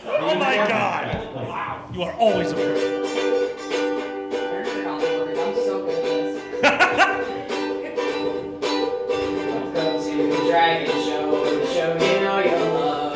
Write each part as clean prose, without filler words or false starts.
Oh my God! Wow. You are always a pro. I'm so good at this. Welcome to the Dragget Show, the show you know you'll love.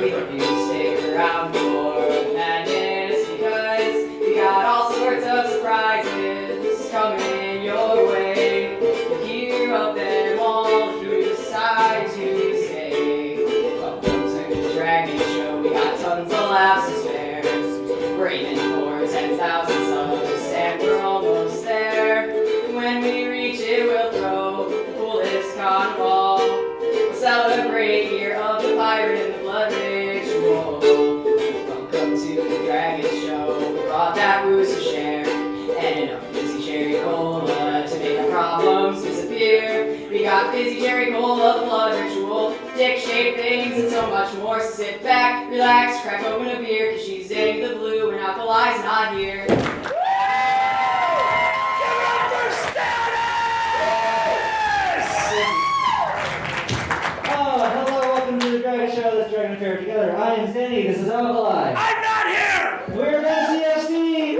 We hope you stick around for the madness because we got all sorts of surprises coming your way. You'll hear of them all if you decide to stay. Welcome to the Dragget Show, we got tons of laughs and spares. We're aiming for 10,000 subs and we're almost there. When we reach it, we'll throw the coolest carnival. We'll celebrate year of the pirate and the blood ritual. Welcome to the Dragget Show. We brought that booze to share and enough fizzy cherry cola to make our problems disappear. We got fizzy cherry cola, the blood ritual, dick-shaped things, and so much more. So sit back, relax, crack open a beer, cause she's Danny the Blue and Alkali's not here. Together. I am Zenny, this is Alkali. I'm not here! We're NCFC!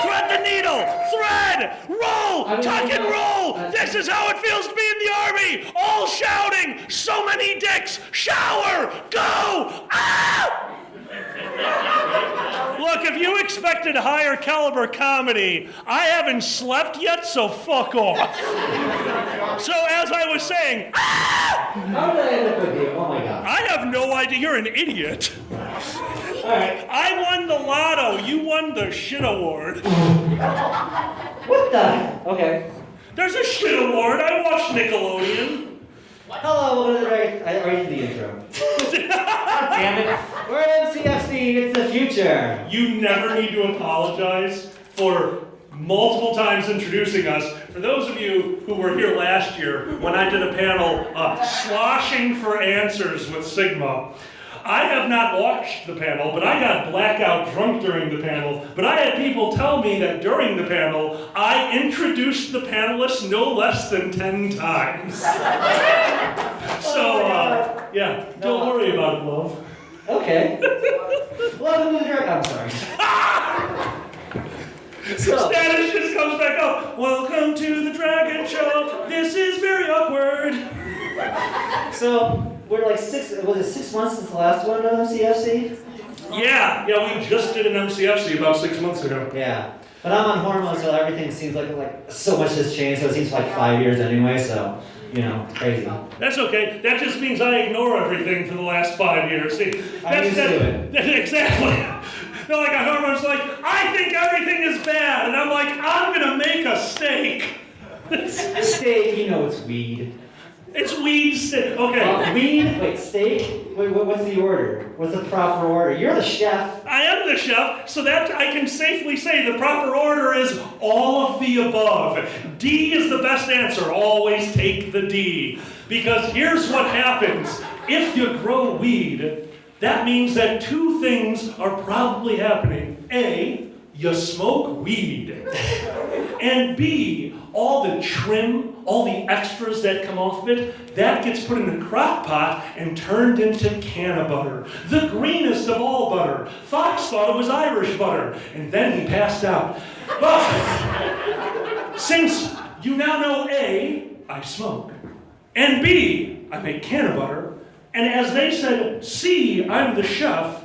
Thread the needle! Thread! Roll! Tuck and roll! This is how it feels to be in the army! All shouting! So many dicks! Shower! Go! Ah! Look, if you expected higher caliber comedy, I haven't slept yet, so fuck off. So as I was saying, ah! How did I end up with you? Oh my god. I have no idea. You're an idiot. Alright. I won the lotto. You won the shit award. What the? Okay. There's a shit award. I watched Nickelodeon. Hello, welcome to the Dragget. I already did the intro. God damn it. We're NCFC, it's the future. You never need to apologize for multiple times introducing us. For those of you who were here last year when I did a panel, Sloshing for Answers with Sigma, I have not watched the panel, but I got blackout drunk during the panel. But I had people tell me that during the panel, I introduced the panelists no less than 10 times. So, yeah, don't worry about it, love. Okay. Welcome to the Dragget. I'm sorry. So, Status just comes back up. Welcome to the Dragget Show. This is very awkward. so we're like 6 months since the last one on MCFC? Yeah, we just did an MCFC about 6 months ago. Yeah. But I'm on hormones, so everything seems like so much has changed, so it seems like 5 years anyway, so, crazy. That's okay. That just means I ignore everything for the last 5 years. See, I'm used to it. Exactly. They're like, a hormone's like, I think everything is bad. And I'm like, I'm going to make a steak. Steak, it's weed. It's weed steak. Okay. Weed? Wait, steak? Wait, what's the order? What's the proper order? You're the chef. I am the chef, so that I can safely say the proper order is all of the above. D is the best answer. Always take the D. Because here's what happens. If you grow weed, that means that two things are probably happening. A, you smoke weed. And B, all the trim, all the extras that come off of it, that gets put in a crock pot and turned into canna butter. The greenest of all butter. Fox thought it was Irish butter, and then he passed out. But since you now know A, I smoke, and B, I make canna butter, and as they said, C, I'm the chef,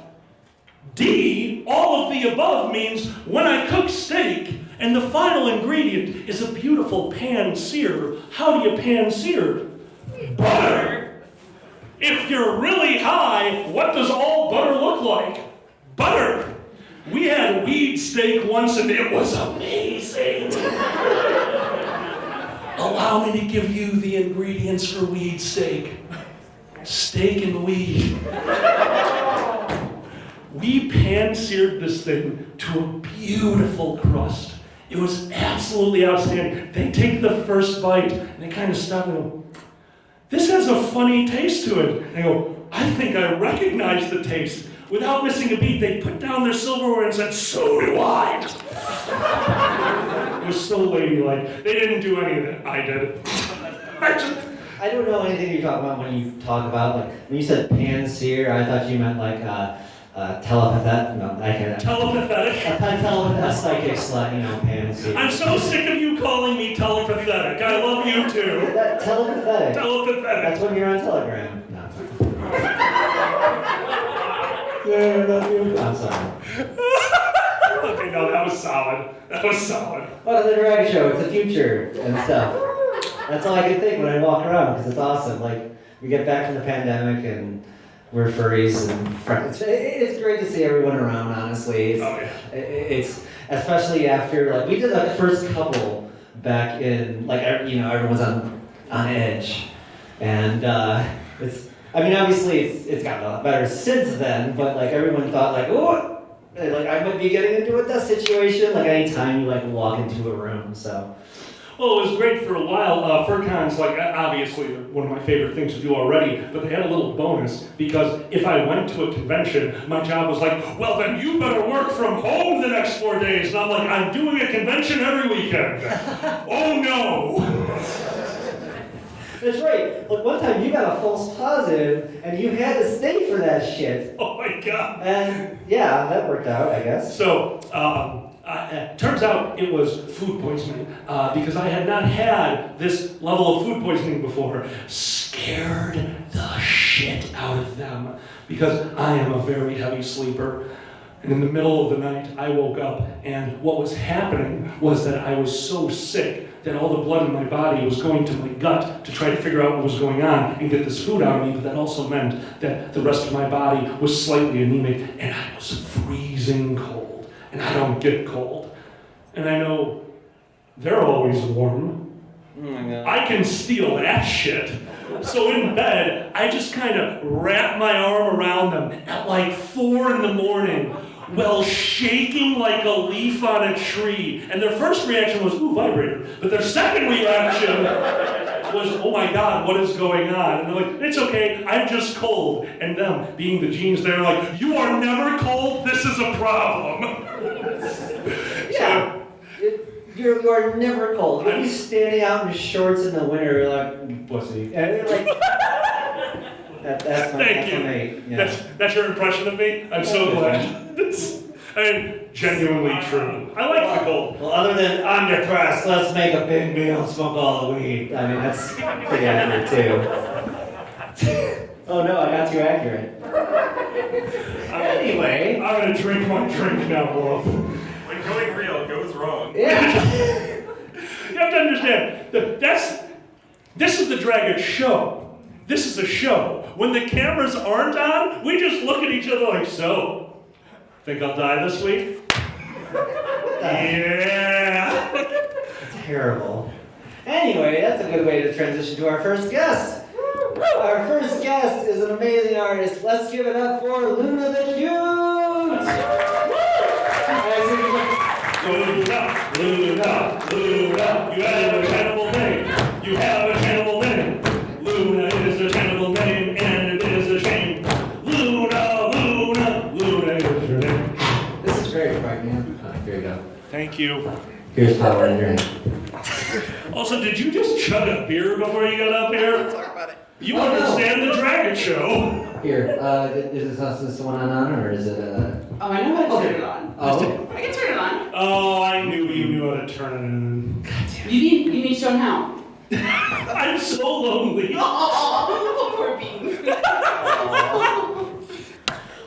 D, all of the above means when I cook steak, and the final ingredient is a beautiful pan-sear. How do you pan-sear? Butter. If you're really high, what does all butter look like? Butter. We had weed steak once and it was amazing. Allow me to give you the ingredients for weed steak. Steak and weed. We pan-seared this thing to a beautiful crust. It was absolutely outstanding. They take the first bite and they kind of stop and go, this has a funny taste to it. And I go, I think I recognize the taste. Without missing a beat, they put down their silverware and said, so do I. It was so ladylike. They didn't do any of that. I did it. I don't know anything you're talking about when you talk about, like, when you said panseer, I thought you meant like telepathet. No, I can't. Telepathetic? A psychic slut, panseer. I'm so sick of you calling me telepathetic. I love you too. Telepathetic. Telepathetic. That's when you're on Telegram. No. Yeah, I love you. I'm sorry. Okay, no, that was solid. That was solid. Welcome to the Dragget Show. It's the future and stuff. That's all I can think when I walk around because it's awesome. Like, we get back from the pandemic and we're furries and friends. It's great to see everyone around, honestly. It's especially after, like, we did the first couple back in, like, everyone's on edge. And obviously it's gotten a lot better since then, but, like, everyone thought, like, oh, like, I might be getting into a death situation, like, anytime you, like, walk into a room, so. Well, it was great for a while. FurCon's, like, obviously one of my favorite things to do already, but they had a little bonus because if I went to a convention, my job was like, well, then you better work from home the next 4 days. And I'm like, I'm doing a convention every weekend. Oh, no. That's right. Like, one time you got a false positive and you had to stay for that shit. Oh, my God. And, yeah, that worked out, I guess. So, turns out it was food poisoning because I had not had this level of food poisoning before. Scared the shit out of them because I am a very heavy sleeper. And in the middle of the night, I woke up and what was happening was that I was so sick that all the blood in my body was going to my gut to try to figure out what was going on and get this food out of me, but that also meant that the rest of my body was slightly anemic and I was freezing cold. And I don't get cold. And I know they're always warm. Oh my God. I can steal that shit. So in bed, I just kind of wrap my arm around them at like 4 in the morning while shaking like a leaf on a tree. And their first reaction was, ooh, vibrator. But their second reaction was, oh my God, what is going on? And they're like, it's okay, I'm just cold. And them, being the genes, they're like, you are never cold, this is a problem. Yeah. You are never cold. You'll be standing out in shorts in the winter, you're like, pussy. And you're like, that's my mate. Yeah. That's your impression of me? I'm so glad. Genuinely true. I like the cold. Well, other than I'm depressed, let's make a big meal and smoke all the weed. I mean, that's pretty accurate too. Oh no, I got too accurate. Anyway. I'm gonna drink my drink now, Wolf. When going real goes wrong. Yeah. You have to understand, this is the Dragget show. This is a show. When the cameras aren't on, we just look at each other like, so, think I'll die this week? Yeah. Terrible. Anyway, that's a good way to transition to our first guest. Our first guest is an amazing artist. Let's give it up for LunaTheCute. Luna, you have a cannibal name. You have a cannibal name. Luna is a cannibal name, and it is a shame. Luna is your name. This is very frightening. Here you go. Thank you. Here's power in drink. Also, did you just chug a beer before you got up here? Talk about it. You understand the Dragget show. Here, is this the one on, or is it Oh, I know how to turn it on. Oh. I can turn it on. Oh, I knew you knew how to turn it on. You need shown how. I'm so lonely. Oh, poor bean.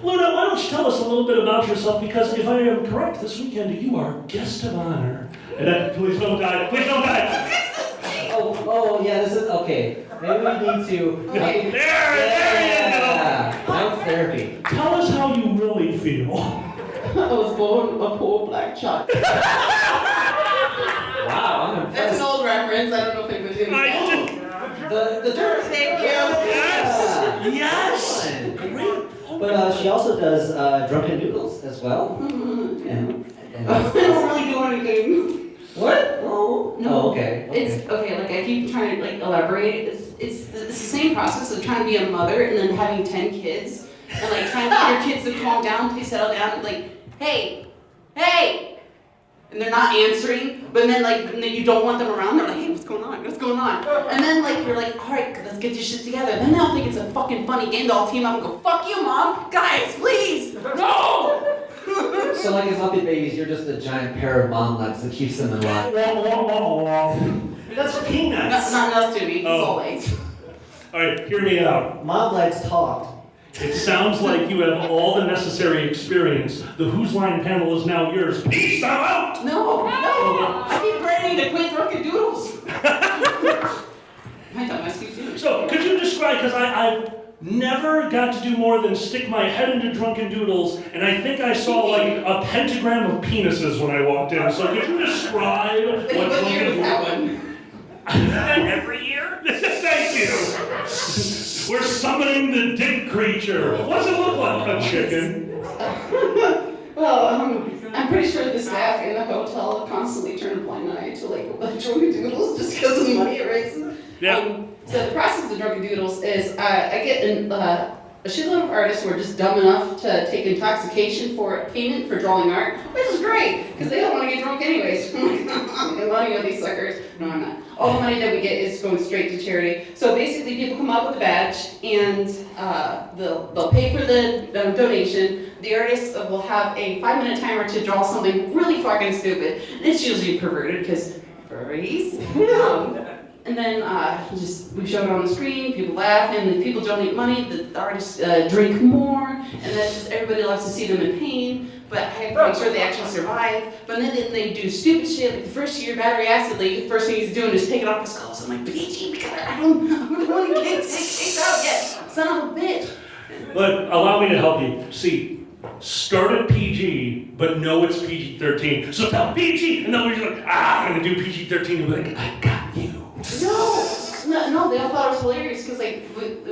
Luna, why don't you tell us a little bit about yourself? Because if I am correct, this weekend you are guest of honor. And please don't die. Please don't die. Oh, yeah, this is, okay. Maybe we need to... There you go. Now therapy. Tell us how you really feel. I was born a poor black child. Wow, I'm impressed. That's an old reference. I don't know if anybody's going to The dirt. Thank you. Yes. Great. But she also does drunken doodles as well. And I don't really do anything. what? No. Oh, okay. It's okay. Like I keep trying to like elaborate. It's the same process of trying to be a mother and then having 10 kids and like trying to get your kids to calm down, please settle down. Like, hey, and they're not answering, but then and then you don't want them around, they're like, hey, what's going on? What's going on? And then you're like, all right, let's get this shit together. Then they'll think it's a fucking funny game. They'll all team up and go, fuck you, Mom. Guys, please, no! So like as Muppet babies, you're just a giant pair of momlets that keeps them in line. That's for peanuts. Not enough to me, it's all legs. All right, hear me out. Momlets talk. It sounds like you have all the necessary experience. The Whose Line panel is now yours. Peace, I'm out! No, I keep threatening to quit Drunken Doodles. I thought my Steve too. So, could you describe, because I've never got to do more than stick my head into Drunken Doodles, and I think I saw like a pentagram of penises when I walked in. So could you describe what What year was that Drunken one? Every year? Thank you! We're summoning the dick creature. What's it look like? A chicken? Well, I'm pretty sure the staff in the hotel constantly turn a blind eye to Drunken Doodles just because of the money it raises. Yeah. So the process of Drunken Doodles is I get a shitload of artists who are just dumb enough to take intoxication for payment for drawing art, which is great because they don't want to get drunk anyways. I'm making money on these suckers. No, I'm not. All the money that we get is going straight to charity. So basically, people come up with a badge and they'll pay for the donation. The artist will have a 5-minute timer to draw something really fucking stupid. It's usually perverted because furries. And then we show it on the screen, people laugh, and then people donate money, the artists drink more, and that's just everybody loves to see them in pain, but I have to make sure they actually survive. But then they do stupid shit, like the first year battery acid leak, the first thing he's doing is taking off his clothes. I'm like, PG, because I don't want to get kicked out yet, son of a bitch. But allow me to help you. See, start at PG, but know it's PG-13. So tell PG, and then we're just like, I'm gonna do PG-13, and we're like, I got you. No, they all thought it was hilarious because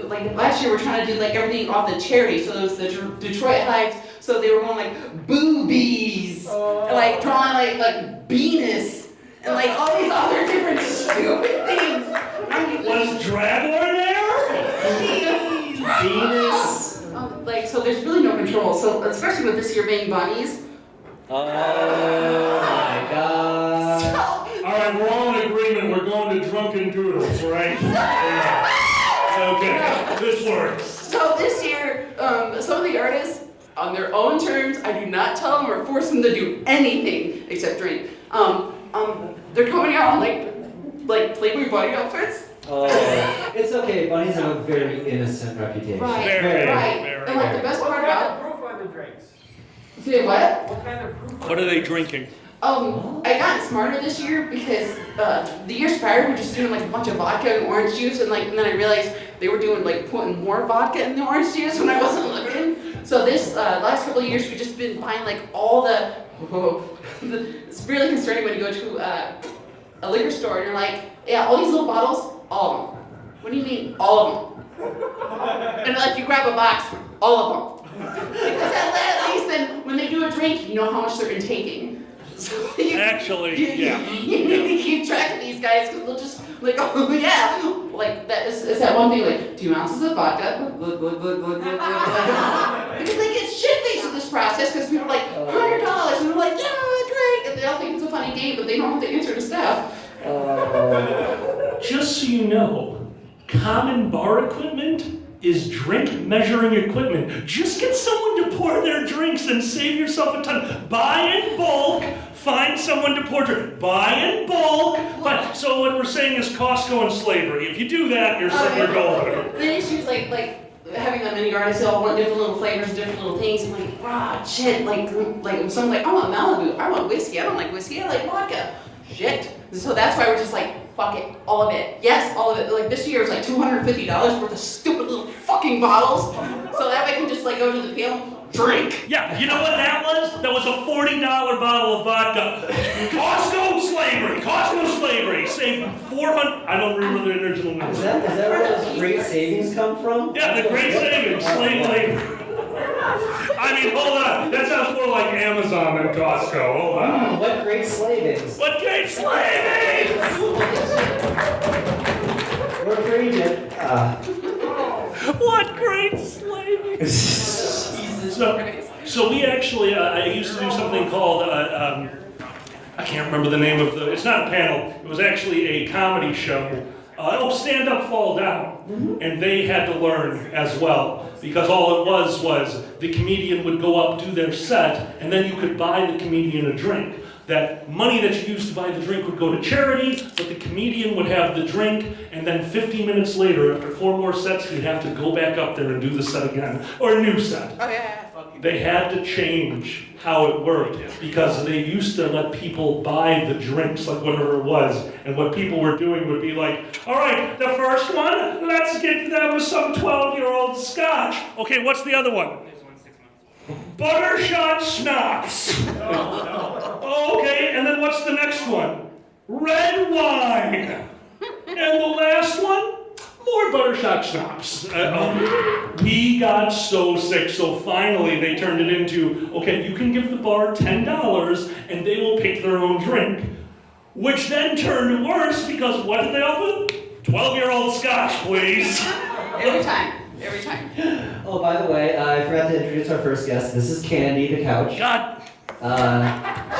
like last year we're trying to do like everything off the charity, so it was the Detroit Hives, so they were going like boobies, and like drawing like Venus, and like all these other different stupid things. Was Dragget there? Venus. So there's really no control. So especially with this year being bunnies. Oh my god. All right, we're all in agreement. We're going to Drunken Doodles, right? Yeah. Okay, this works. So this year, some of the artists, on their own terms, I do not tell them or force them to do anything except drink. They're coming out on like Playboy bunny outfits. Oh, it's okay. Bunnies have a very innocent reputation. Right, Very, right. very. And like the best part about proof on the drinks? say what? What kind of proof? What are they drinking? I got smarter this year because the years prior we were just doing like a bunch of vodka and orange juice, and then I realized they were doing like putting more vodka in the orange juice when I wasn't looking. So this last couple of years we've just been buying like all the. It's really concerning when you go to a liquor store and you're like, yeah, all these little bottles, all of them. What do you mean, all of them? And like you grab a box, all of them. Because at least then when they do a drink, you know how much they're intaking. So Actually, yeah. You need to keep track of these guys because they'll just like, oh yeah, like that is that one thing like 2 ounces of vodka, because they get shit-faced with this process because people are like $100 and they're like, yeah, drink, and they all think it's a funny game, but they don't have to answer to staff. Just so you know, common bar equipment is drink measuring equipment. Just get someone to pour their drinks and save yourself a ton. Buy in bulk, find someone to pour drinks. Buy in bulk, find. So what we're saying is Costco and slavery. If you do that, you're golden. The issues like having that many artists, they all want different little flavors, different little things. I'm like, wow, shit, like someone's like, I want Malibu, I want whiskey, I don't like whiskey, I like vodka. Shit. So that's why we're just like, fuck it, all of it. Yes, all of it. Like this year was like $250 worth of stupid little fucking bottles. So that way I can just like go to the piano, drink. Yeah, you know what that was? That was a $40 bottle of vodka. Costco slavery. Saved 400. I don't remember the original number. Is that where those great savings come from? Yeah, the great savings, slave labor. I mean, hold on. That sounds more like Amazon than Costco. Hold on. What great slavings? What great slavings! We're pretty good. What great slavings! So we actually, I used to do something called I can't remember the name of it's not a panel, it was actually a comedy show. Stand Up, Fall Down. And they had to learn as well. Because all it was the comedian would go up, do their set, and then you could buy the comedian a drink. That money that you used to buy the drink would go to charity, but the comedian would have the drink, and then 50 minutes later, after 4 more sets, you'd have to go back up there and do the set again. Or a new set. Oh yeah. They had to change how it worked because they used to let people buy the drinks, like whatever it was, and what people were doing would be like, all right, the first one, let's get them some 12-year-old scotch. Okay, what's the other one? Buttershot schnapps. Okay, and then what's the next one? Red wine. And the last one? More buttershot schnapps. We got so sick, so finally they turned it into, okay, you can give the bar $10 and they will pick their own drink. Which then turned worse because what did they offer? 12-year-old scotch, please. Every time. Oh, by the way, I forgot to introduce our first guest. This is Candy, the couch. God.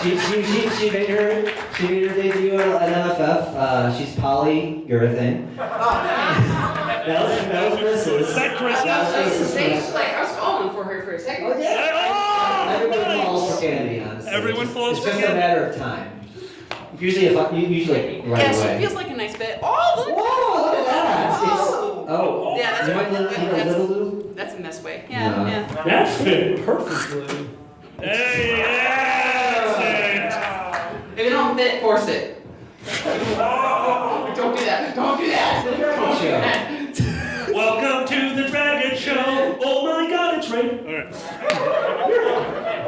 She made her debut at MFF. She's polyurethane. That was Chris's. Is that Chris's? I was falling for her for a second. Oh, yeah. Oh, Everyone nice. falls for Candy, honestly. Everyone falls it's for just a Candy. matter of time. Usually right Yes, away. it feels like a nice fit. Oh, look! Whoa, look at that! Oh. Yeah, that's you what- might need a that's- little loop. That's in this way. Yeah, No. yeah. That fit perfectly. Hey, that's If it don't fit, force it. Don't do that. Don't do that. Don't do that. it. Welcome to the Dragget Show. Oh my God, it's right. All right.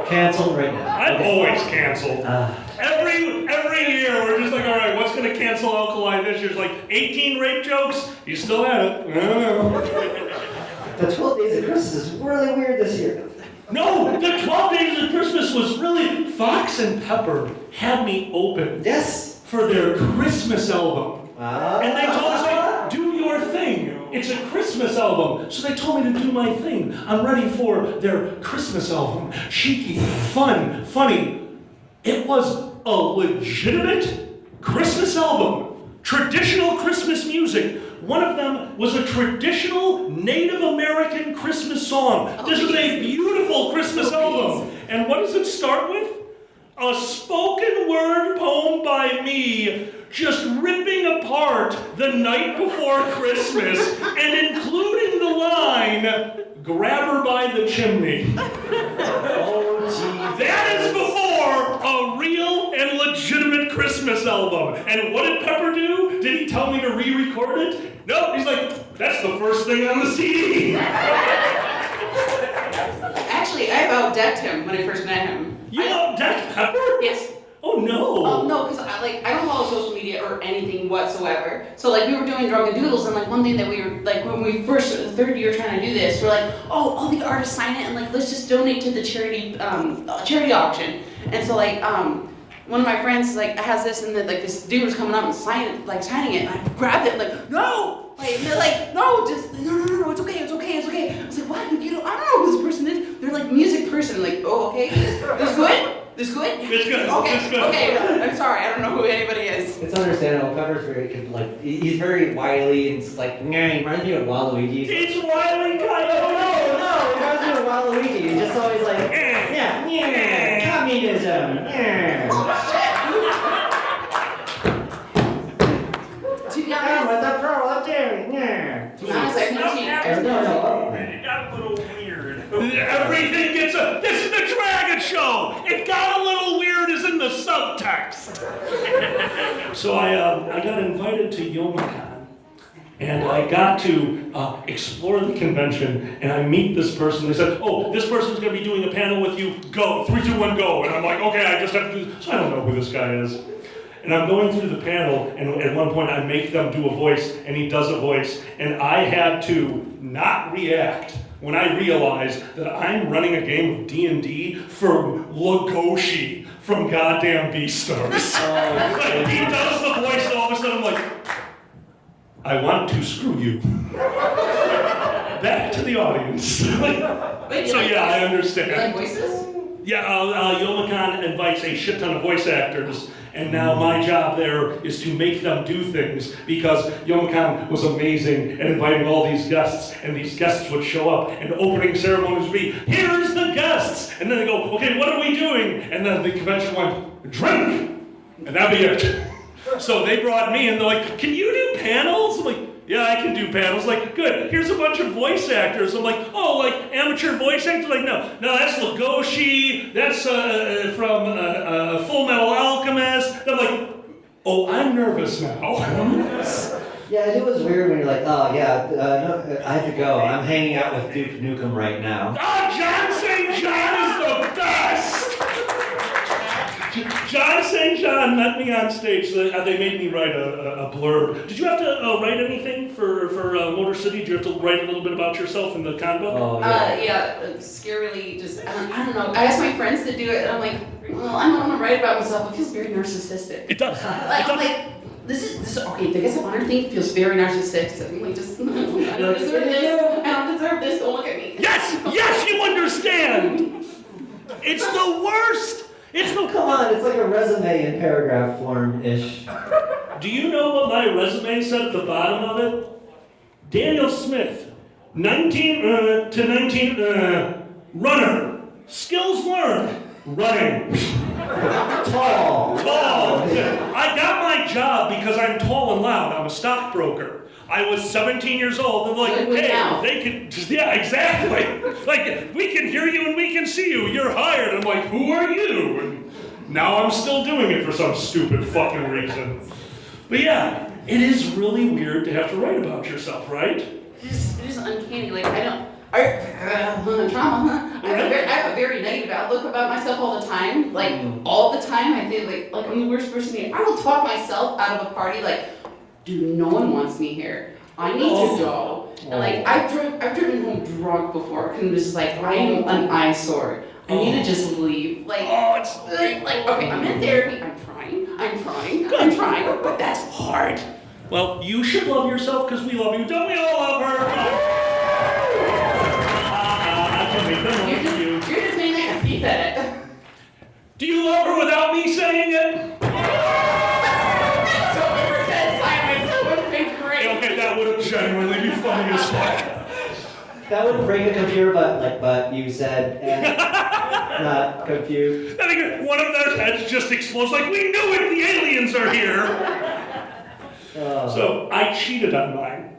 Canceled right now. I'm always canceled. Uh, Every year we're just like, all right, what's going to cancel Alkali this year? It's like 18 rape jokes. You still at it? I don't know. the 12 Days of Christmas is really weird this year. No, the 12 Days of Christmas was really Fox and Pepper had me open Yes. for their Christmas album. And they told us, like, do your thing. It's a Christmas album. So they told me to do my thing. I'm ready for their Christmas album. Cheeky, fun, funny. It was a legitimate Christmas album. Traditional Christmas music. One of them was a traditional Native American Christmas song. This is a beautiful Christmas album. And what does it start with? A spoken word poem by me, just ripping apart the night before Christmas and including the line, grab her by the chimney. Oh, geez. That is before a real and legitimate Christmas album. And what did Pepper do? Did he tell me to re-record it? No, he's like, that's the first thing on the CD. Actually, I outdecked him when I first met him. You outdecked Pepper? Yes. Oh no. No, because I don't follow social media or anything whatsoever. So like we were doing Dragget Doodles, and like one thing that we were like when we first the third year trying to do this, we're like, oh, all the artists sign it, and like let's just donate to the charity auction. And so like one of my friends like has this, and then like this dude was coming up and signing it, and I grabbed it, like no, like and they're like no, just no, it's okay. I was like, what? I don't know who this person is. They're like music person, like oh okay, that's good. This good? It's good. Okay. It's good. Okay. I'm sorry. I don't know who anybody is. It's understandable. Pepper's very, like, he's very wily and it's like, nah, he reminds me of Waluigi. It's Wiley Coyote. No, he reminds me of Waluigi. He's just always like, yeah, communism, yeah. To be I'm with honest, the proletariat, yeah. to be honest, I've never seen. It got a little weird. Everything gets this is the Dragget Show. It got a little weird is in the subtext. So I got invited to YomaCon, and I got to explore the convention, and I meet this person. They said, oh, this person's going to be doing a panel with you. Go, 3, 2, 1, go. And I'm like, okay, I just have to do this. So I don't know who this guy is. And I'm going through the panel, and at one point I make them do a voice, and he does a voice, and I had to not react when I realized that I'm running a game of D&D for Legoshi from goddamn Beastars. Like, he does the voice, and all of a sudden I'm like, I want to screw you. Back to the audience. Wait, So yeah, I understand. You like voices? Yeah, Youmacon invites a shit ton of voice actors, and now my job there is to make them do things, because Youmacon was amazing at inviting all these guests, and these guests would show up, and opening ceremonies would be, here's the guests! And then they go, okay, what are we doing? And then the convention went, drink! And that'd be it. So they brought me, and they're like, can you do panels? I'm like, yeah, I can do panels. Like, good. Here's a bunch of voice actors. I'm like, oh, like amateur voice actors? Like, no, that's Legoshi. That's from Full Metal Alchemist. And I'm like, oh, I'm nervous now. Yeah, it was weird when you're like, oh yeah, no, I have to go. I'm hanging out with Duke Nukem right now. Ah, John St. John is the best. John St. John met me on stage. So they made me write a blurb. Did you have to write anything for Motor City? Did you have to write a little bit about yourself in the con book? Oh, yeah. Yeah, scarily just, I don't know. I asked my friends to do it, and I'm like, well, I don't want to write about myself. It feels very narcissistic. It does. I'm like, this is okay. The guess of honor thing feels very narcissistic. I'm like, just I don't deserve this. I don't deserve this. Don't look at me. Yes, you understand. It's the worst. Come on, it's like a resume in paragraph form-ish. Do you know what my resume said at the bottom of it? Daniel Smith, 19 to 19, runner, skills learned, running. Tall. Yeah. I got my job because I'm tall and loud. I'm a stockbroker. I was 17 years old. They're like, hey, they can, yeah, exactly. Like, we can hear you and we can see you. You're hired. I'm like, who are you? And now I'm still doing it for some stupid fucking reason. But yeah, it is really weird to have to write about yourself, right? It is uncanny. Like, trauma, huh? I have a very negative outlook about myself all the time. Like, all the time. I feel like I'm the worst person here. I will talk myself out of a party, like, dude, no one wants me here. I need to go. And like, I've driven home drunk before, and it's just like, I am an eyesore. I need to just leave. Like, okay, I'm in therapy. I'm trying, but that's hard. Well, you should love yourself because we love you. Don't we all love her? I can make them love you. You're just saying that because he said it. Do you love her without me saying it? Okay, that would genuinely be funny as fuck. That would break the computer, but you said, and not confused. I think one of their heads just explodes like, we knew it, the aliens are here. So I cheated on mine.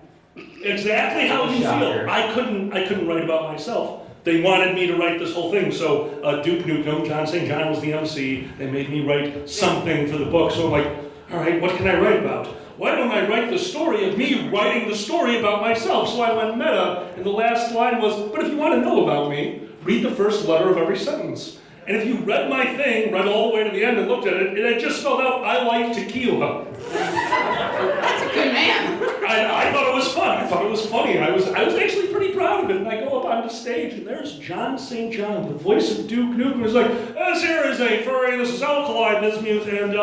Exactly how you feel. I couldn't write about myself. They wanted me to write this whole thing, so Duke Nukem, John St. John was the MC. They made me write something for the book, so I'm like, all right, what can I write about? Why don't I write the story of me writing the story about myself? So I went meta, and the last line was, but if you want to know about me, read the first letter of every sentence. And if you read my thing, read all the way to the end and looked at it, it had just spelled out, I like tequila. That's a good man. I thought it was fun. I thought it was funny. I was actually pretty proud of it. And I go up onto stage, and there's John St. John, the voice of Duke Nukem, who's like, this here is a furry, this is Alkali, Bismuth, and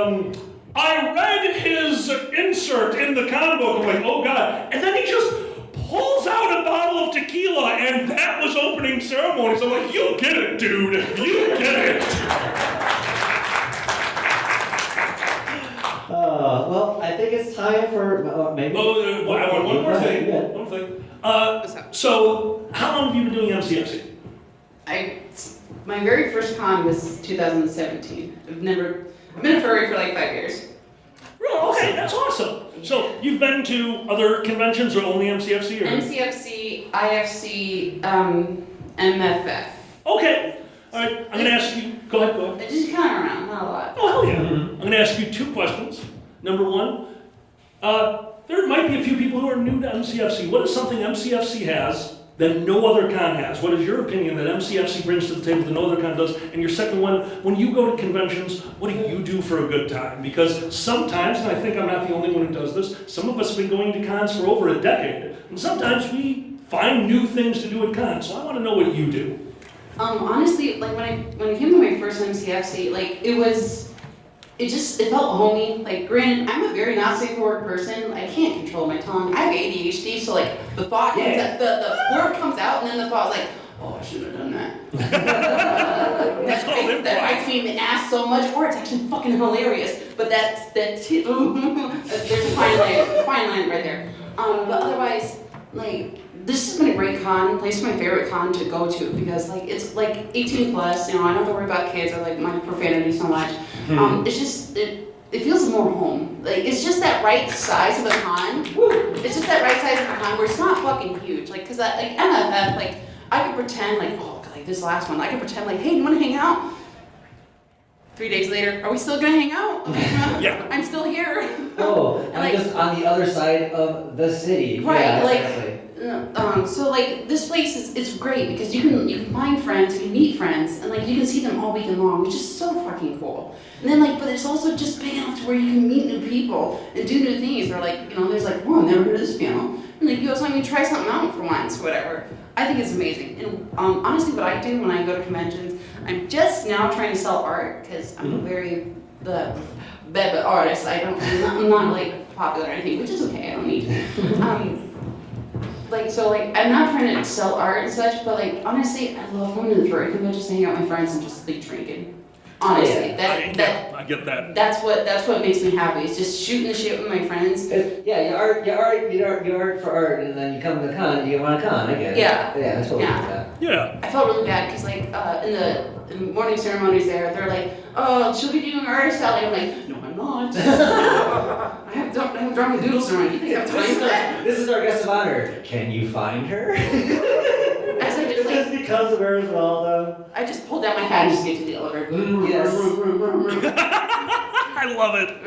I read his insert in the con book. I'm like, oh God. And then he just pulls out a bottle of tequila, and that was opening ceremonies. I'm like, you get it, dude. You get it. Well, I think it's time for maybe. One more thing. Yeah. One thing. So, how long have you been doing MCFC? My very first con was 2017. I've been a furry for like 5 years. Really? Okay, that's awesome. So you've been to other conventions or only MCFC? Or? MCFC, IFC, MFF. Okay. All right. I'm going to ask you. Go ahead. Just kind of around, not a lot. Oh hell yeah! I'm going to ask you two questions. Number one, there might be a few people who are new to MCFC. What is something MCFC has that no other con has? What is your opinion that MCFC brings to the table that no other con does? And your second one, when you go to conventions, what do you do for a good time? Because sometimes, and I think I'm not the only one who does this, some of us have been going to cons for over a decade, and sometimes we find new things to do at cons. So I want to know what you do. Honestly, like when I came to my first MCFC, like it felt homey. Like, granted, I'm a very not safe for work person. I can't control my tongue. I have ADHD, so like the thought, the word comes out, and then the thought is like, oh, I shouldn't have done that. That's called between the ass so much, or it's actually fucking hilarious. But that's there's a fine line right there. But otherwise, like, this has been a great con. Like, it's my favorite con to go to because, like, it's like 18 plus. You know, I don't have to worry about kids or like my profanity so much. It's just it feels more home. Like, it's just that right size of a con. It's just that right size of a con where it's not fucking huge. Like, cause like MFF, like, I could pretend like, oh, like this last one, I could pretend like, hey, you want to hang out? 3 days later, are we still gonna hang out? Yeah. I'm still here. Oh, And, I'm like, just on the other side of the city. right, Yeah, like, exactly. so like this place is great because you can find friends, you can meet friends, and like you can see them all weekend long, which is so fucking cool. And then like, but it's also just big enough to where you can meet new people and do new things. Or like, you know, there's like, oh, I've never heard of this piano, and like you also want to try something out for once, whatever. I think it's amazing. And honestly, what I do when I go to conventions, I'm just now trying to sell art because I'm a very bad artist. I'm not like popular or anything, which is okay. I don't need to. Like, so, like, I'm not trying to sell art and such, but, like, honestly, I love going to the furry convention, just hang out with my friends and just, like, drinking. Honestly, I get that. that's what makes me happy. It's just shooting the shit with my friends. Yeah, you art for art, and then you come to the con, you want a con, I get it. Yeah. Yeah, that's what we Yeah. do that. Yeah. I felt really bad, because, like, in the morning ceremonies there, they're like, oh, she'll be doing artist alley. I'm like, no, I'm not. I have drunk doodle ceremony. You think I have time for that? This is our guest of honor. Can you find her? As I just, like, because of her as well, though. I just pulled down my hat and just get to the elevator. Yes. I love it.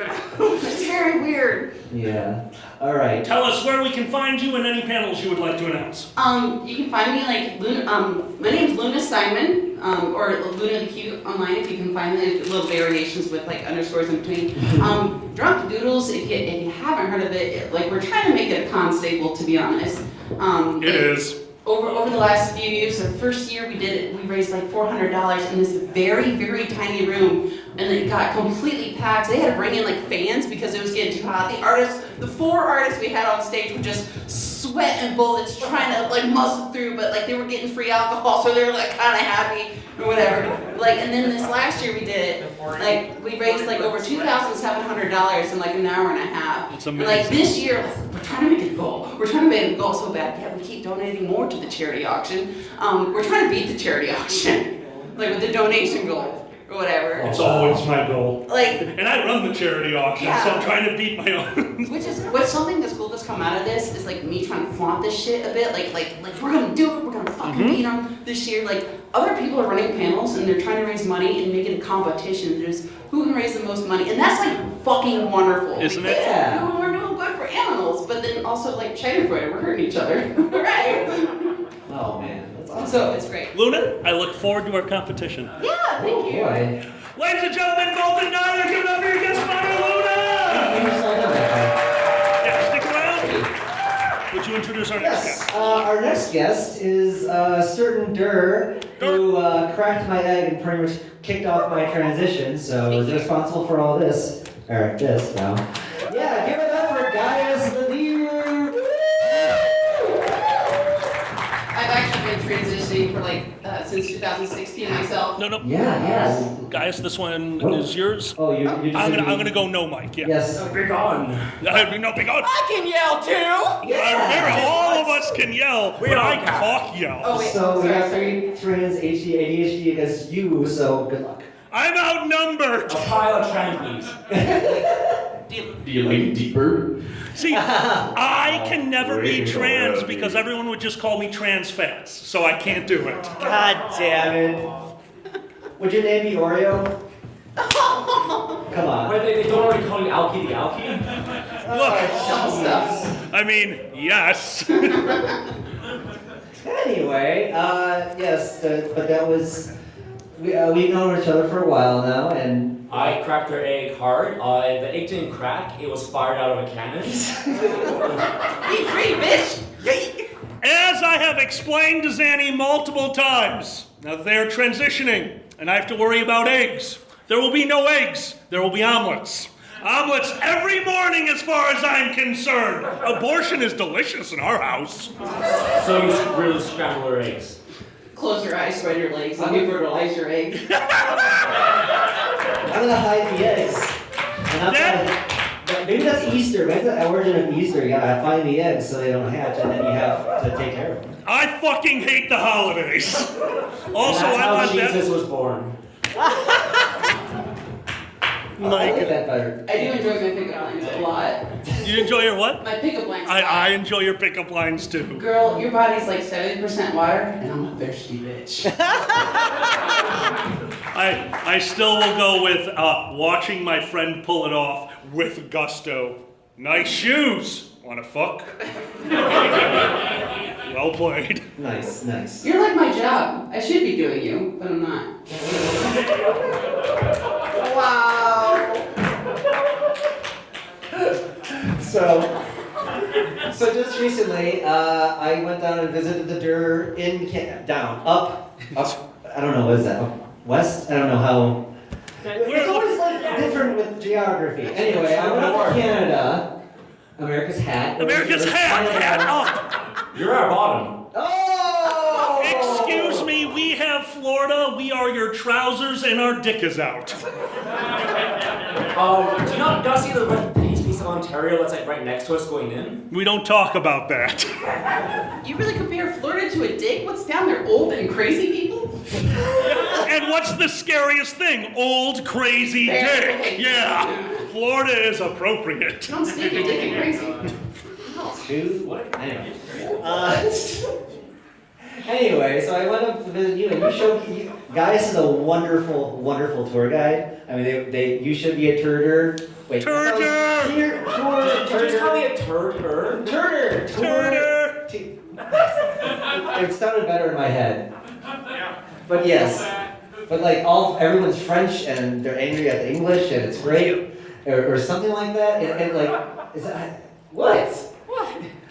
It's very weird. Yeah. All right. Tell us where we can find you and any panels you would like to announce. You can find me like my name's Luna Simon, or LunaTheCute online if you can find the little variations with like underscores in between. Drunk Doodles, if you haven't heard of it, like we're trying to make it a con staple, to be honest. It is. Over the last few years, the first year we did it, we raised like $400 in this very, very tiny room, and it got completely packed. They had to bring in like fans because it was getting too hot. The 4 artists we had on stage were just sweating bullets trying to like muscle through, but like they were getting free alcohol, so they were like kind of happy or whatever. Like, and then this last year we did it, like we raised like over $2,700 in like an hour and a half. It's And amazing. like this year, we're trying to make it a goal. We're trying to make it a goal so bad. Yeah, we keep donating more to the charity auction. We're trying to beat the charity auction, like with the donation goal or whatever. It's always my goal. Like, And I run the charity auction, so I'm trying to beat my own. which is what's something that's cool that's come out of this is like me trying to flaunt this shit a bit. Like we're gonna do it. We're gonna fucking beat them this year. Like other people are running panels and they're trying to raise money and make it a competition. There's who can raise the most money, and that's like fucking wonderful. Isn't because, it? Yeah. you know, we're doing good for animals, but then also like China Fighter, we're hurting each other, right? Oh, man. That's awesome. So it's great. Luna, I look forward to our competition. Yeah, thank you. Boy. Ladies and gentlemen, both and neither, give it up for your guest of honor, Luna! Thank you so much. Yeah, stick around. Would you introduce our next Yes, guest? our next guest is a certain Durr who cracked my egg and pretty much kicked off my transition, so is responsible for all this. Or this, now. Yeah, give it up for Gaius the Deer! I've actually been transitioning for like since 2016 myself. No. Yeah, yes. Guys, this one Oh. is yours. Oh, you just I'm gonna go no mic, yeah. Yes. Big on. No big on. I can yell too! All of us can yell, but I talk yell. Oh wait, So we sorry, got sorry. 3 trans ADHD against you, so good luck. I'm outnumbered. A pile of trampolines. Do you like it deeper? See, I can never be trans because everyone would just call me trans fats, so I can't do it. God damn it. Would your name be Oreo? Come on. Wait, they don't already call you Alki the Alki? Dumb stuff. I mean, yes. Anyway, yes, but that was, we've known each other for a while now, and I cracked her egg hard. The egg didn't crack. It was fired out of a cannon. Be free, bitch! As I have explained to Zanny multiple times, now they're transitioning, and I have to worry about eggs. There will be no eggs. There will be omelets. Omelets every morning as far as I'm concerned. Abortion is delicious in our house. So you should really scramble her eggs. Close your eyes, spread your legs, let me fertilize your egg. gonna hide the eggs. And I'm maybe that's Easter. Maybe that's the origin of Easter. You gotta find the eggs so they don't hatch, and then you have to take care of them. I fucking hate the holidays. Also, That's I how want Jesus was born. I like that better. I do enjoy my pickup lines a lot. You enjoy your what? My pickup lines. I enjoy your pickup lines too. Girl, your body's like 70% water, and I'm a thirsty bitch. I still will go with watching my friend pull it off with gusto. Nice shoes. Wanna fuck? Well played. Nice, nice. You're like my job. I should be doing you, but I'm not. Wow. So just recently, I went down and visited the up. I don't know, what is that? Up west? I don't know how. It's always like different with geography. Anyway, I went up to Canada. America's hat. America's hat up. You're at bottom. Oh! Excuse me, we have Florida. We are your trousers and our dick is out. Do you not see the piece of Ontario that's like right next to us going in? We don't talk about that. You really compare Florida to a dick? What's down there, old and crazy people? And what's the scariest thing? Old crazy dick. Yeah. Florida is appropriate. Don't sneak your dick and crazy. Anyway, so I went up to visit you, and you showed me. Gaius is a wonderful, wonderful tour guide. I mean, you should be a turder. Wait, Turder! Did you just call me a turd? Turder! Turder! It sounded better in my head. But yes. But like everyone's French and they're angry at the English and it's great. Or something like that. And like, is that, what?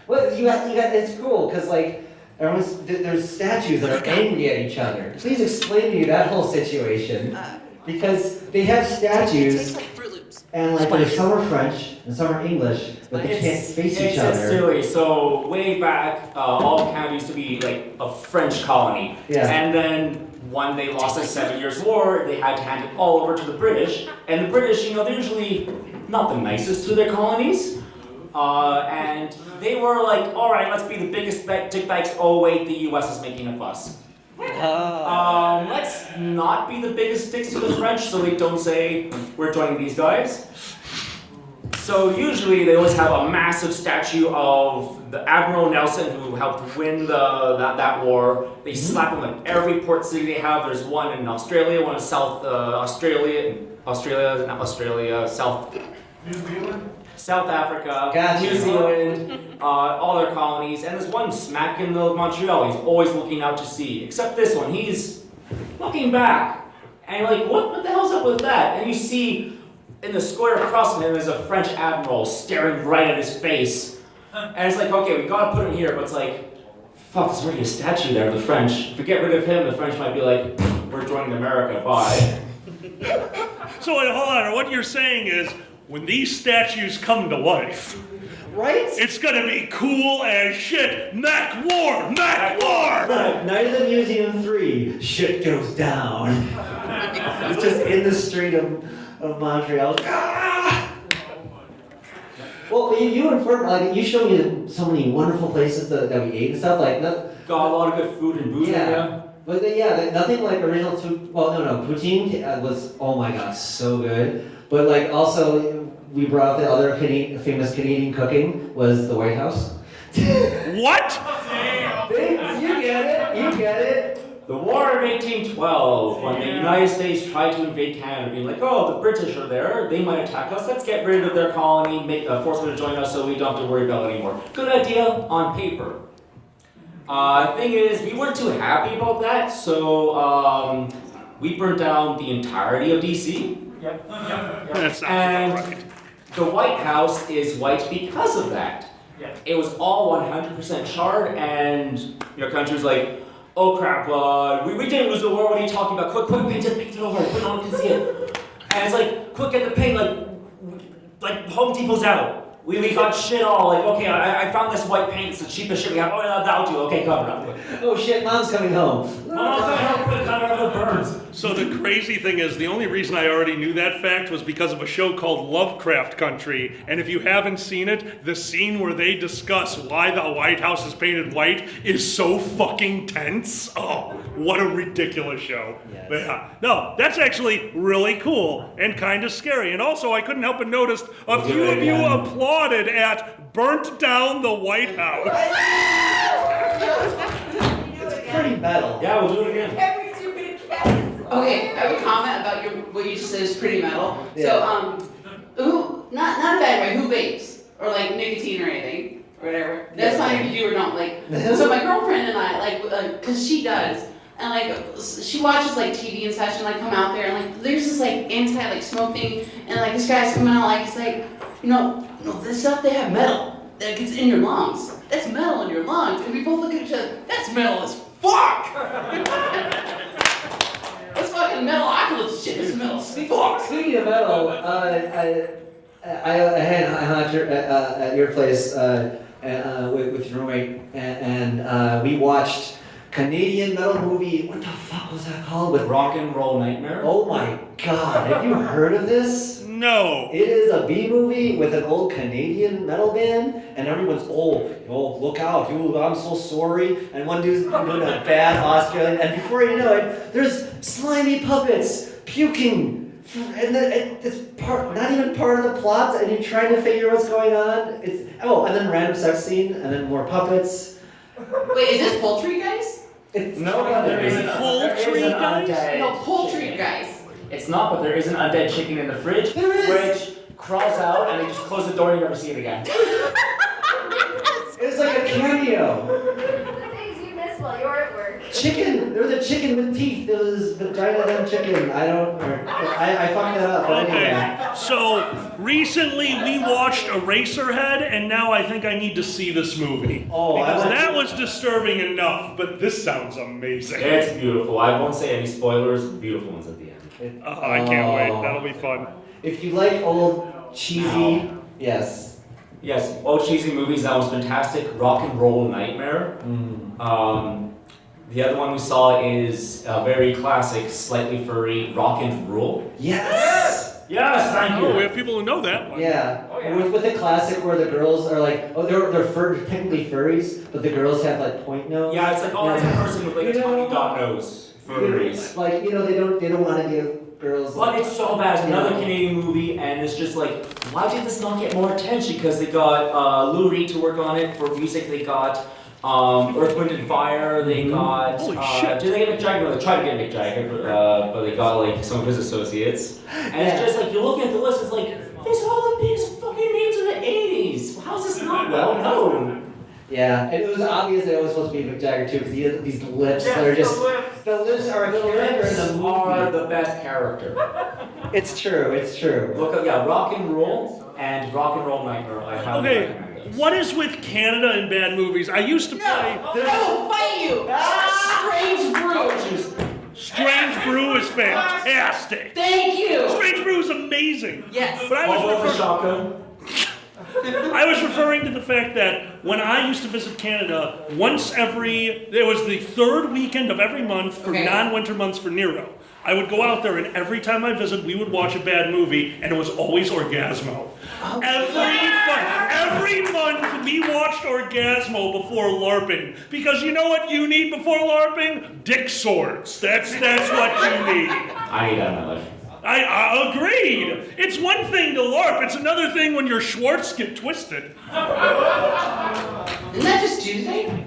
What? You got, it's cool, because like, there's statues that are angry at each other. Please explain to me that whole situation. Because they have statues, and like some are French and some are English, but they can't face each other. It's silly. So way back, all Canada used to be like a French colony. Yeah. And then when they lost the 7 Years' War, they had to hand it all over to the British. And the British, they're usually not the nicest to their colonies. And they were like, all right, let's be the biggest dickbags. Oh wait, the US is making a fuss. Let's not be the biggest dicks to the French so they don't say we're joining these guys. So usually they always have a massive statue of the Admiral Nelson who helped win that war. They slap him in every port city they have. There's one in Australia, one in South South Africa, Gotcha. New Zealand, all their colonies, and there's one smack in the Montreal. He's always looking out to sea. Except this one, he's looking back, and you're like, what the hell's up with that? And you see in the square across from him is a French admiral staring right at his face, and it's like, okay, we gotta put him here, but it's like, fuck, there's already a statue there of the French. If we get rid of him, the French might be like, we're joining America. Bye. So wait, hold on. What you're saying is, when these statues come to life, Right? it's gonna be cool as shit. Mac War! Mac War! Night of the Museum 3, shit goes down. It's just in the street of Montreal. Ah! Well, you informed, like, you showed me so many wonderful places that we ate and stuff, like, Got a lot of good food and booze in there. But nothing like original food. Well, no, poutine was, oh my god, so good. But like also, we brought up the other famous Canadian cooking was the White House. What? You get it. The War of 1812, when the United States tried to invade Canada, being like, oh, the British are there, they might attack us, let's get rid of their colony, force them to join us so we don't have to worry about it anymore. Good idea on paper. Thing is, we weren't too happy about that, so we burnt down the entirety of DC. That sounds And about right. the White House is white because of that. It was all 100% charred, and your country was like, oh crap, we didn't lose the war, what are you talking about? Quick, paint it over, put no one can see it. And it's like, quick, get the paint, like Home Depot's out. We got shit all, like, okay, I found this white paint, it's the cheapest shit we have, oh yeah, that'll do, okay, cover it up. Oh shit, mom's coming home. Oh, quick, cover up the burns. So the crazy thing is, the only reason I already knew that fact was because of a show called Lovecraft Country. And if you haven't seen it, the scene where they discuss why the White House is painted white is so fucking tense. Oh, what a ridiculous show. Yes. But yeah, no, that's actually really cool and kind of scary. And also, I couldn't help but notice a few of you applauded at burnt down the White House. It's pretty metal. Yeah, we'll do it again. Every stupid cat. Okay, I have a comment about what you just said is pretty metal. Yeah. So, not a bad way, who vapes? Or like nicotine or anything, or whatever. That's fine if you do or don't. Like, so my girlfriend and I, cause she does, and she watches like TV and such, and like come out there, and like there's this like anti smoke thing, and like this guy's coming out like, it's like, no, this stuff they have metal that gets in your lungs. That's metal in your lungs, and we both look at each other. That's metal as fuck. That's fucking metalocalypse shit. It's metal as fuck. Speaking of metal, I hung out at your place with your roommate, and we watched Canadian metal movie. What the fuck was that called? With Rock and Roll Nightmare. Oh my god, have you heard of this? No. It is a B movie with an old Canadian metal band, and everyone's, oh, look out, I'm so sorry. And one dude's doing a bad Australian, and before you know it, there's slimy puppets puking. And then it's not even part of the plot, and you're trying to figure what's going on. And then random sex scene, and then more puppets. Wait, is this poultry guys? It's No, but there is an Poultry guys? undead. No, poultry guys. It's not, but there is an undead chicken in the fridge, There is. which crawls out and they just close the door and you never see it again. It's like a cameo. The things you miss while you're at work. Chicken. There was a chicken with teeth. There was vagina and chicken. I fucked that up. But Okay, anyway. so recently we watched Eraserhead, and now I think I need to see this movie. Oh, I because want that to- was disturbing enough, but this sounds amazing. It's beautiful. I won't say any spoilers. Beautiful ones at the end. I can't wait. That'll be fun. If you like old cheesy, yes. Yes, old cheesy movies. That was fantastic. Rock and Roll Nightmare. The other one we saw is a very classic, slightly furry Rock and Roll. Yes. Yes, thank Oh, we you. have people who know that one. Yeah. Oh, yeah. With the classic where the girls are like, they're technically furries, but the girls have like point nose. Yeah, it's like, oh, it's a person with like a You know- tiny dot nose. Furries. Like they don't want to give girls. But it's so bad. It's another Yeah. Canadian movie, and it's just like, why did this not get more attention? Because they got Lou Reed to work on it for music. They got Earth, Wind, and Fire. They got. Holy shit. Did they get Mick Jagger? No, they tried to get Mick Jagger, but they got like some of his associates. And it's just like you look at the list. It's like these are all the biggest fucking names in the '80s. How is this not well known? Yeah, and it was obvious that it was supposed to be Mick Jagger too, because he had these lips that are just. The lips are a character in the Lips are movie. the best character. It's true. It's true. Look up, yeah, Rock and Roll and Rock and Roll Nightmare. I highly Okay, recommend those. what is with Canada and bad movies? I used to play I will fight you. Strange brew. Strange Brew is fantastic. Thank you. Strange Brew is amazing. Yes. But I Volvo for was shotgun. I was referring to the fact that when I used to visit Canada, there was the third weekend of every month for Okay. non-winter months for Nero. I would go out there, and every time I visited, we would watch a bad movie, and it was always Orgasmo. Every month we watched Orgasmo before LARPing, because you know what you need before LARPing? Dick swords. That's what you need. I need that in my life. I agreed. It's one thing to LARP. It's another thing when your Schwartz get twisted. Isn't that just Tuesday?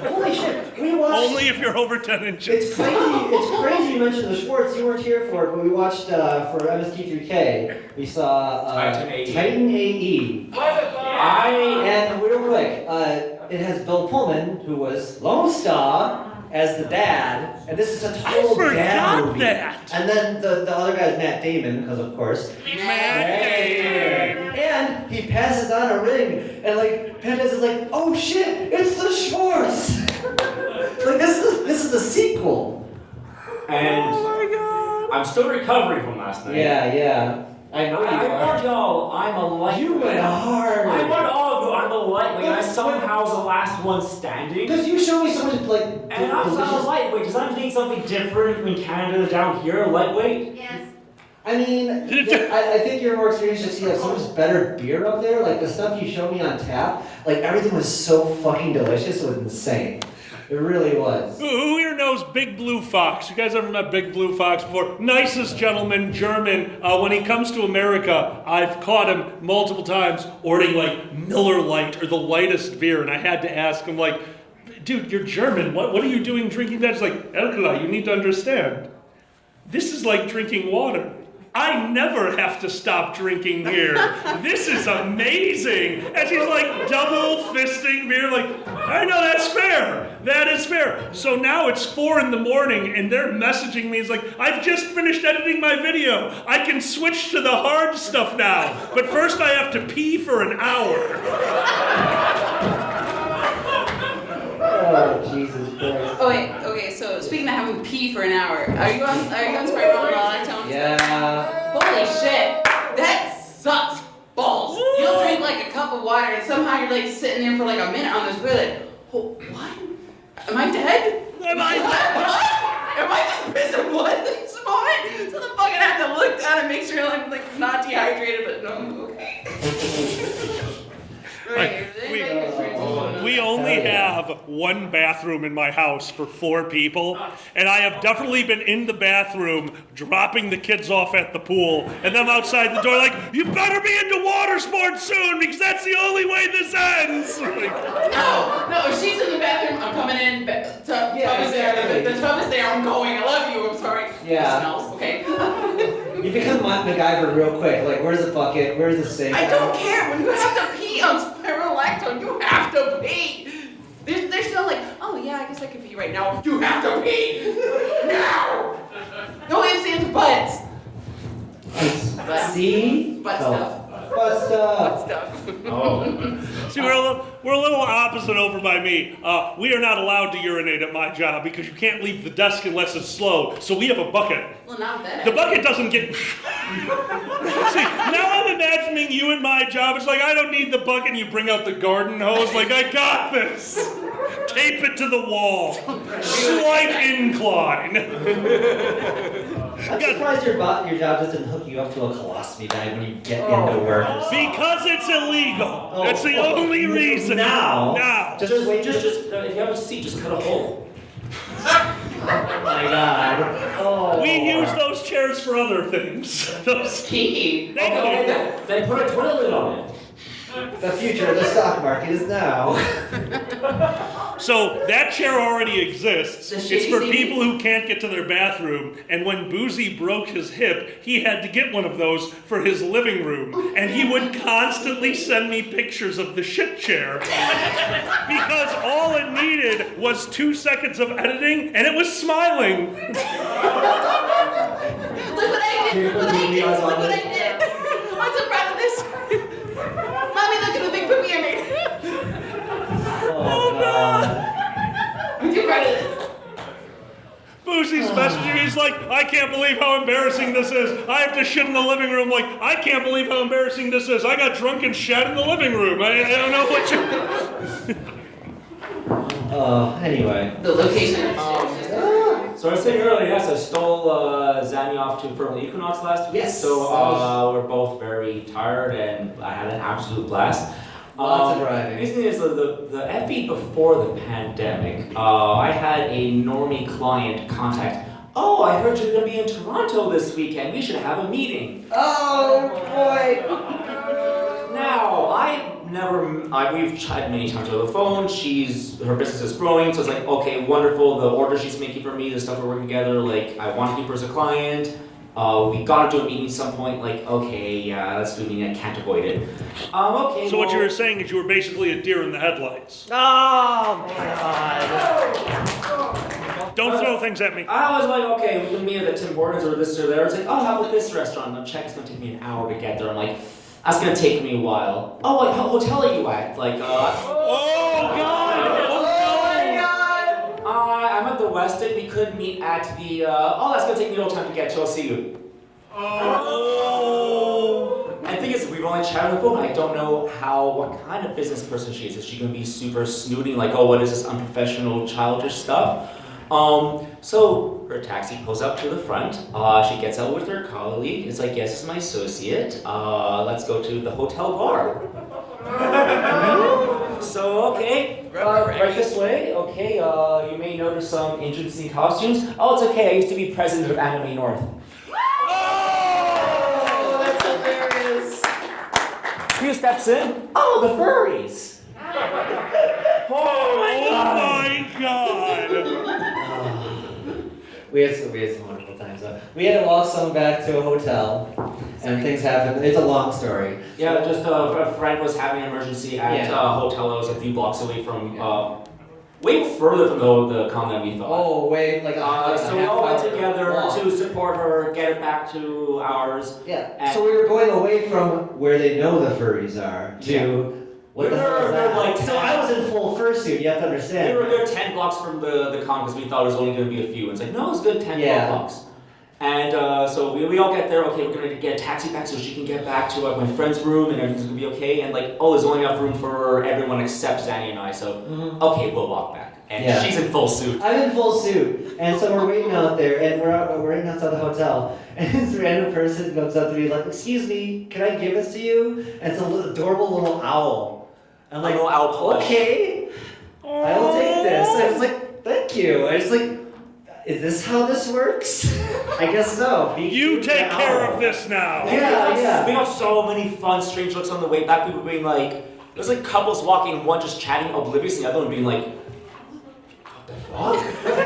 Holy shit! We watched. Only if you're over 10 inches. It's crazy. It's crazy you mentioned the Schwartz. You weren't here for it, but we watched for MST3K. We saw Titan AE. Titan AE. And real quick, it has Bill Pullman, who was Lone Star, as the dad, and this is a total I dad forgot movie. that. And then the other guy is Matt Damon, because of course. And he passes on a ring, and like Pendas is like, oh shit, it's the Schwartz. Like this is a sequel. And Oh my god. I'm still recovering from last night. Yeah. I know you I are. warned y'all, I'm a lightweight. You went hard. I warned all of you, I'm a lightweight. I somehow was the last one standing. Because you showed me so much like And I'm not lightweight. Does that mean something different in Canada down here, lightweight? Yes. I mean, I think you're more experienced just you have so much better beer up there. Like the stuff you showed me on tap, like everything was so fucking delicious. It was insane. It really was. Who here knows Big Blue Fox? You guys ever met Big Blue Fox before? Nicest gentleman, German. When he comes to America, I've caught him multiple times ordering like Miller Lite or the lightest beer, and I had to ask him like, dude, you're German. What are you doing drinking that? It's like, Alkali, you need to understand. This is like drinking water. I never have to stop drinking here. This is amazing. And she's like double fisting beer, like, I know that's fair. That is fair. So now it's 4 a.m. and they're messaging me. It's like, I've just finished editing my video. I can switch to the hard stuff now. But first I have to pee for an hour. Oh, Jesus Christ. Oh wait, okay, so speaking of having pee for an hour, are you on spray roll tones? Yeah. Holy shit, that sucks balls. You'll drink like a cup of water and somehow you're like sitting there for like a minute on this grill like, oh, what? Am I dead? Am I What? Am I just pissing blood this moment? So the fucking have to look down and make sure I'm like not dehydrated, but no, I'm okay. Right. We only have one bathroom in my house for 4 people, and I have definitely been in the bathroom dropping the kids off at the pool, and them outside the door like, you better be into water sports soon because that's the only way this ends. Like, No, if she's in the bathroom, I'm coming in. Tub is there. The tub is there. I'm going. I love you. I'm sorry. Yeah. It smells. Okay. You become MacGyver real quick. Like, where's the bucket? Where's the sink? I don't care. When you have to pee on spironolactone, you have to pee. They're still like, oh yeah, I guess I can pee right now. You have to pee now. No ifs, ands, or buts. See? Butt Oh. stuff. Butt stuff. Butt stuff. Oh. see, we're a little opposite over by me. We are not allowed to urinate at my job because you can't leave the desk unless it's slow, so we have a bucket. Well, not that. The bucket doesn't get. See, now I'm imagining you in my job. It's like, I don't need the bucket, and you bring out the garden hose. Like, I got this. Tape it to the wall. Slight incline. I'm surprised your job doesn't hook you up to a colostomy bag when you get into work. Because it's illegal. Oh, That's the only reason. Now. Just if you have a seat, just cut a hole. Oh my God. Oh. We use those chairs for other things. Those. Pee. Thank you. Then put a toilet lid on it. The future of the stock market is now. So that chair already exists. Does It's she for see- people who can't get to their bathroom. And when Boozy broke his hip, he had to get one of those for his living room. And he would constantly send me pictures of the shit chair. Because all it needed was 2 seconds of editing, and it was smiling. Look what I did. Look what I did. Look what I did. I'm so proud of this. Mommy, look at the big poopy I made. Oh God. I'm too proud of this. Boozy's messaging me. He's like, I can't believe how embarrassing this is. I have to shit in the living room. Like, I can't believe how embarrassing this is. I got drunk and shat in the living room. I don't know what you... Anyway. The location. So I was saying earlier, yes, I stole Zanny off to Fertile Equinox last week. Yes. So we're both very tired, and I had an absolute blast. Lots of driving. Reason is the FE before the pandemic. I had a normie client contact. Oh, I heard you're gonna be in Toronto this weekend. We should have a meeting. Oh boy. Now, we've chatted many times over the phone. Her business is growing, so it's like, okay, wonderful. The order she's making for me, the stuff we're working together, like, I want to keep her as a client. We gotta do a meeting at some point. Like, okay, yeah, let's do a meeting. I can't avoid it. Okay. So what you were saying is you were basically a deer in the headlights. Oh my God. Don't throw things at me. I was like, okay, we can meet at the Tim Hortons or this or there. It's like, oh, how about this restaurant? And I'm checking, it's gonna take me an hour to get there. I'm like, that's gonna take me a while. Oh, what hotel are you at? Like, Oh, God! I'm at the Westin. We could meet at the, that's gonna take me a little time to get to. I'll see you. Oh. I think it's weird we've only chatted on the phone. I don't know what kind of business person she is. Is she gonna be super snooty, like, oh, what is this unprofessional, childish stuff? So her taxi pulls up to the front. She gets out with her colleague. It's like, yes, this is my associate. Let's go to the hotel bar. So, okay, right this way. Okay, you may notice some interesting costumes. Oh, it's okay. I used to be president of Anime North. Oh, that's hilarious. Few steps in. Oh, the furries. Oh my god! We had some wonderful times though. We had to walk someone back to a hotel, and things happened. It's a long story. Yeah, just a friend was having an emergency at Yeah. a hotel that was a few blocks away from, way further from the con than we thought. Oh, wait, like a So we all went half-hour together walk. to support her, get her back to ours. Yeah. And- So we were going away from where they know the furries are to what the We hell were is that? like So I was in full fursuit. You have to We understand. were a good 10 blocks from the con because we thought it was only going to be a few. It's like, no, it's good 10, 12 Yeah. blocks. And so we all get there, okay, we're going to get a taxi back so she can get back to my friend's room and everything's going to be okay. And like, oh, there's only enough room for everyone except Zanny and I, so okay, we'll walk back. And Yeah. she's in full suit. I'm in full suit, and so we're waiting out there, and we're waiting outside the hotel, and this random person comes up to me like, "Excuse me, can I give this to you?" And it's a little, adorable little owl. I'm like, little owl plush. "Okay, I will take this." And I was like, "Thank you." I was like, "Is this how this works?" I guess so. You take care of this now. Yeah. We got so many fun, strange looks on the way back. People being like, there was like couples walking, one just chatting obliviously, the other one being like, what the fuck?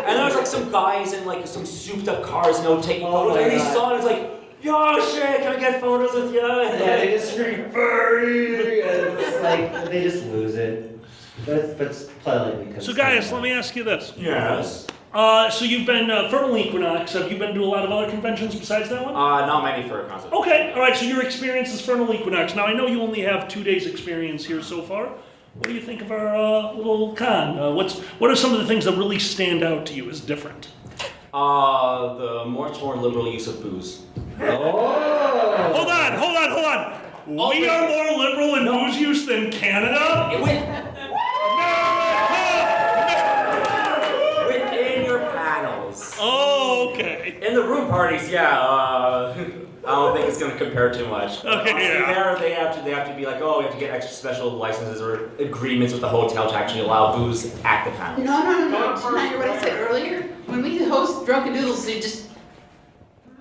And there was like some guys in like some souped up cars, taking Oh photos. my And they God. saw it, it's like, yo, shit, can I get photos with you? Yeah, they just scream furry, and it's like they just lose it. But it's probably because. So, Gaius, let me ask you this. Yes. So you've been Fertile Equinox. Have you been to a lot of other conventions besides that one? Not many for a concert. Okay, all right. So your experience is Fertile Equinox. Now I know you only have 2 days' experience here so far. What do you think of our little con? What are some of the things that really stand out to you as different? The much more liberal use of booze. Oh. Hold on. We are more liberal in booze use than Canada. Within your panels. Oh, okay. In the room parties, yeah. I don't think it's going to compare too much. Okay, Honestly, yeah. They have to be like, oh, we have to get extra special licenses or agreements with the hotel to actually allow booze at the panels. No. Tonight, what I said earlier, when we host Drunken Doodles, they just.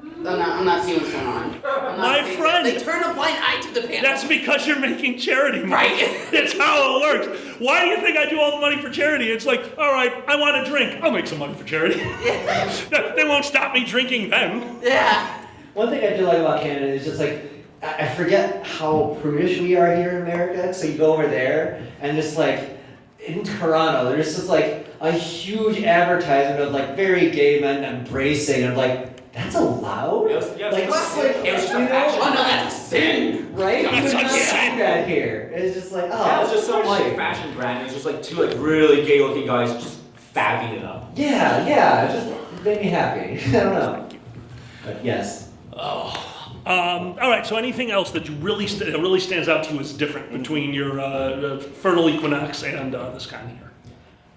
I'm not seeing what's going on. I'm not My seeing friend. that. They turn a blind eye to the panel. That's because you're making charity money. Right. It's how it works. Why do you think I do all the money for charity? It's like, all right, I want a drink. I'll make some money for charity. They won't stop me drinking then. Yeah. One thing I do like about Canada is just like, I forget how prudish we are here in America. So you go over there and just like, in Toronto, there's just like a huge advertisement of like very gay men embracing. And I'm like, that's allowed? Yes. Like, just like, It was just a you know, fashion. Oh no, that's a sin. right? That's You would a not sin. see that here. It's just like, oh, That was just some like shit. fashion brand. It was just like two like really gay looking guys just fabbing it up. Yeah, it just made me happy. I don't know. But yes. All right, so anything else that you really stands out to you as different between your Fertile Equinox and this con here?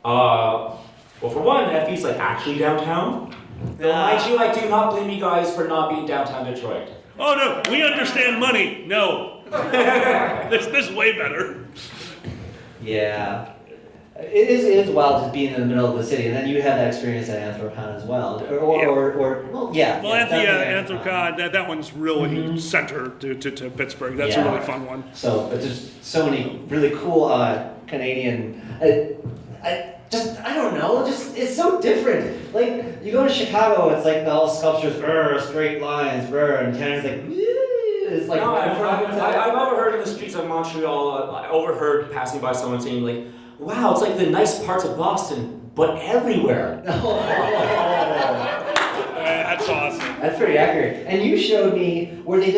Well, for one, Effie's like actually downtown. Though, mind you, I do not blame you guys for not being downtown Detroit. Oh no, we understand money. No. This is way better. Yeah. It is wild just being in the middle of the city, and then you had that experience at Anthrocon as well. Well, yeah. Well, definitely Anthrocon, that one's really centered to Pittsburgh. That's a Yeah. really fun one. So, but there's so many really cool Canadian. I don't know. Just it's so different. Like you go to Chicago, it's like all sculptures, straight lines, and Canada's like, it's like. No, right in I've front of us. overheard in the streets of Montreal. I overheard passing by someone saying like, "Wow, it's like the nice parts of Boston, but everywhere." That's awesome. That's pretty accurate. And you showed me where they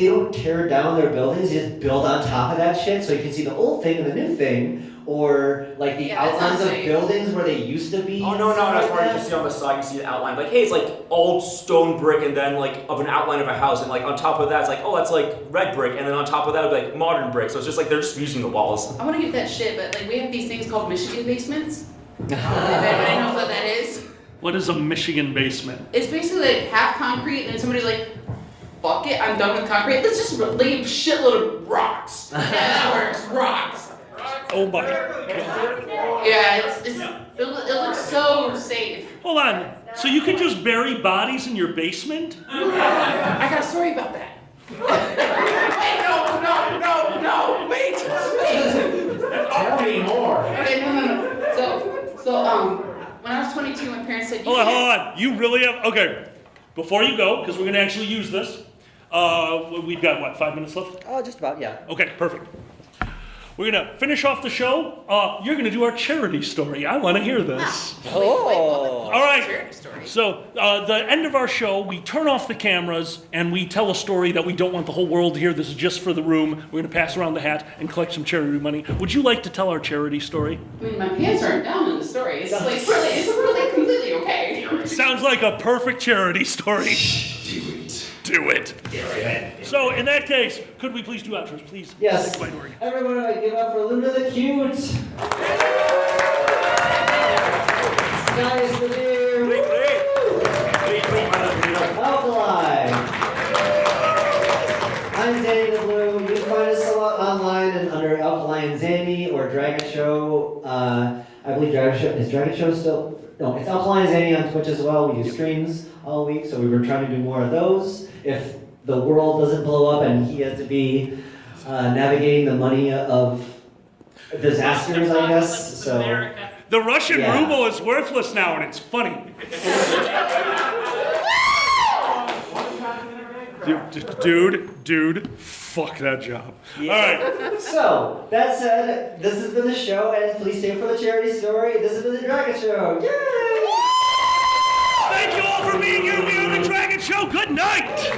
don't tear down their buildings, they just build on top of that shit, so you can see the old thing and the new thing. or like the Yeah, that's outlines not of safe. buildings where they used to be. Oh and no, stuff that's like where you that. can see on the side, you see the outline. Like, hey, it's like old stone brick, and then like of an outline of a house, and like on top of that, it's like, oh, that's like red brick, and then on top of that, it'd be like modern brick. So it's just like they're just using the walls. I want to get that shit, but like we have these things called Michigan basements. Anybody knows what that is? What is a Michigan basement? It's basically like half concrete, and then somebody's like, fuck it, I'm done with concrete. Let's just leave a shitload of rocks. Yeah, that works, rocks. Oh my. Yeah, it looks so safe. Hold on. So you can just bury bodies in your basement? I got a story about that. Wait, no, wait. Tell me more. Okay, no. So, when I was 22, my parents said, Hold on. You really have. Okay. Before you go, because we're going to actually use this, we've got, what, 5 minutes left? Oh, just about, yeah. Okay, perfect. We're going to finish off the show. You're going to do our charity story. I want to hear this. Oh. All right. Charity story. So, the end of our show, we turn off the cameras and we tell a story that we don't want the whole world to hear. This is just for the room. We're going to pass around the hat and collect some charity money. Would you like to tell our charity story? I mean, my pants aren't down in the story. It's really completely okay. Sounds like a perfect charity story. Do it. So, in that case, could we please do outros, please? Yes. By Dorian. Everyone, I give up for LunaTheCute. Gaius the Deer. Alkali. I'm Danny the Blue. You can find us online and under Alkali and Zanny or Dragget Show. I believe Dragget Show is Dragget Show still. No, it's Alkali and Zanny on Twitch as well. We do streams all week, so we were trying to do more of those. If the world doesn't blow up and he has to be navigating the money of disasters, I guess. So. The Russian Yeah. ruble is worthless now, and it's funny. Dude, fuck that job. All right. So, that said, this has been the show, and please stay for the charity story. This has been the Dragget Show. Yay! Thank you all for being here. We are the Dragon Show. Good night.